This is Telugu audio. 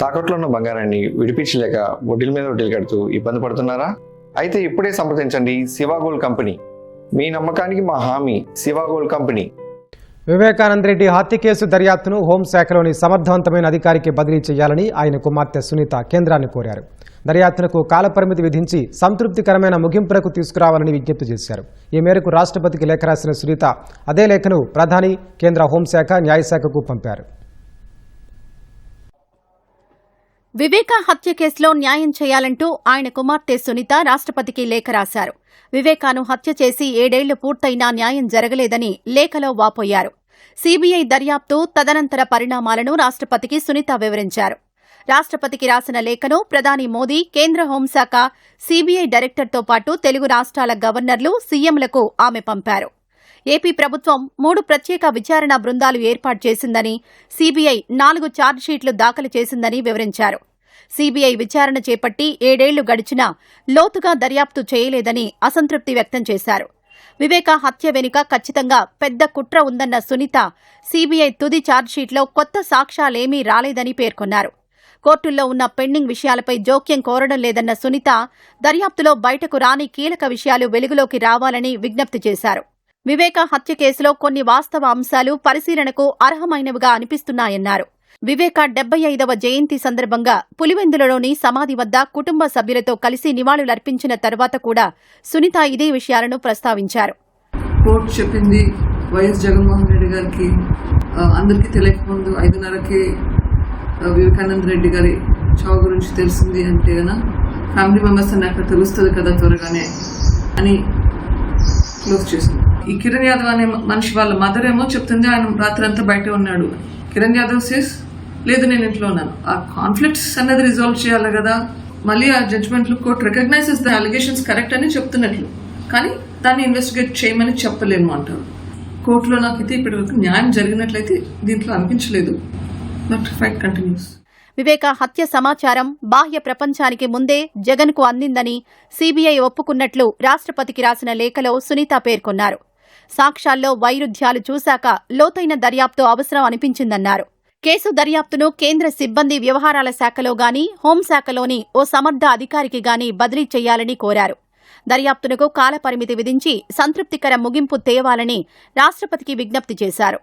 తాకట్లో ఉన్న బంగారాన్ని విడిపించలేక వడ్డీల మీద వడ్డీలు కడుతూ ఇబ్బంది పడుతున్నారా? అయితే ఇప్పుడే సంప్రదించండి శివ గోల్డ్ కంపెనీ. మీ నమ్మకానికి మా హామీ శివ గోల్డ్ కంపెనీ. వివేకానంద రెడ్డి హత్య కేసు దర్యాప్తును హోంశాఖలోని సమర్థవంతమైన అధికారికి బదిలీ చేయాలని ఆయన కుమార్తె సునీత కేంద్రాన్ని కోరారు. దర్యాప్తునకు కాలపరిమితి విధించి సంతృప్తికరమైన ముగింపులకు తీసుకురావాలని విజ్ఞప్తి చేశారు. ఈ మేరకు రాష్ట్రపతికి లేఖ రాసిన సునీత అదే లేఖను ప్రధాని, కేంద్ర హోంశాఖ, న్యాయశాఖకు పంపారు. వివేకా హత్య కేసులో న్యాయం చేయాలంటూ ఆయన కుమార్తె సునీత రాష్ట్రపతికి లేఖ రాశారు. వివేకాను హత్య చేసి 7 ఏళ్లు పూర్తయినా న్యాయం జరగలేదని లేఖలో వాపోయారు. సీబీఐ దర్యాప్తు, తదనంతర పరిణామాలను రాష్ట్రపతికి సునీత వివరించారు. రాష్ట్రపతికి రాసిన లేఖను ప్రధాని మోదీ, కేంద్ర హోంశాఖ, సీబీఐ డైరెక్టర్తో పాటు తెలుగు రాష్ట్రాల గవర్నర్లు, సీఎంలకు ఆమె పంపారు. ఏపీ ప్రభుత్వం 3 ప్రత్యేక విచారణ బృందాలు ఏర్పాటు చేసిందని, సీబీఐ 4 ఛార్జ్షీట్లు దాఖలు చేసిందని వివరించారు. సీబీఐ విచారణ చేపట్టి 7 ఏళ్లు గడిచినా లోతుగా దర్యాప్తు చేయలేదని అసంతృప్తి వ్యక్తం చేశారు. వివేకా హత్య వెనుక ఖచ్చితంగా పెద్ద కుట్ర ఉందన్న సునీత సీబీఐ తుది ఛార్జ్షీట్లో కొత్త సాక్ష్యాలేమీ రాలేదని పేర్కొన్నారు. కోర్టుల్లో ఉన్న పెండింగ్ విషయాలపై జోక్యం కోరడం లేదన్న సునీత దర్యాప్తులో బయటకు రాని కీలక విషయాలు వెలుగులోకి రావాలని విజ్ఞప్తి చేశారు. వివేకా హత్య కేసులో కొన్ని వాస్తవ అంశాలు పరిశీలనకు అర్హమైనవిగా అనిపిస్తున్నాయన్నారు. వివేకా 75వ జయంతి సందర్భంగా పులివెందులలోని సమాధి వద్ద కుటుంబ సభ్యులతో కలిసి నివాళులర్పించిన తర్వాత కూడా సునీత ఇదే విషయాలను ప్రస్తావించారు. కోర్టు చెప్పింది వైఎస్ జగన్మోహన్ రెడ్డి గారికి అందరికీ తెలియకముందు 5:30కి వివేకానంద రెడ్డి గారి చావు గురించి తెలిసింది అంటే గన ఫ్యామిలీ మెంబర్స్ అని అక్కడ తెలుస్తుంది కదా త్వరగానే అని క్లోజ్ చేసింది. ఈ కిరణ్ యాదవ్ అనే మనిషి వాళ్ళ మదర్ ఏమో చెప్తుంది ఆయన రాత్రి అంతా బయట ఉన్నాడు. కిరణ్ యాదవ్ సేస్ లేదు నేను ఇంట్లో ఉన్నాను. ఆ కాన్ఫ్లిక్ట్స్ అనేది రిజాల్వ్ చేయాలి కదా. మళ్ళీ ఆ జడ్జ్మెంట్లు court recognises the allegations correct అని చెప్తున్నట్లు, కానీ దాన్ని ఇన్వెస్టిగేట్ చేయమని చెప్పలేము అంటారు. కోర్టులో నాకైతే ఇప్పటివరకు న్యాయం జరిగినట్లయితే దీంట్లో అనిపించలేదు. But fight continuous. వివేకా హత్య సమాచారం బాహ్య ప్రపంచానికి ముందే జగన్కు అందిందని సీబీఐ ఒప్పుకున్నట్లు రాష్ట్రపతికి రాసిన లేఖలో సునీత పేర్కొన్నారు. సాక్ష్యాల్లో వైరుధ్యాలు చూశాక లోతైన దర్యాప్తు అవసరం అనిపించిందన్నారు. కేసు దర్యాప్తును కేంద్ర సిబ్బంది వ్యవహారాల శాఖలో గాని, హోంశాఖలోని ఓ సమర్థ అధికారికి గాని బదిలీ చేయాలని కోరారు. దర్యాప్తునకు కాలపరిమితి విధించి సంతృప్తికర ముగింపు తేవాలని రాష్ట్రపతికి విజ్ఞప్తి చేశారు.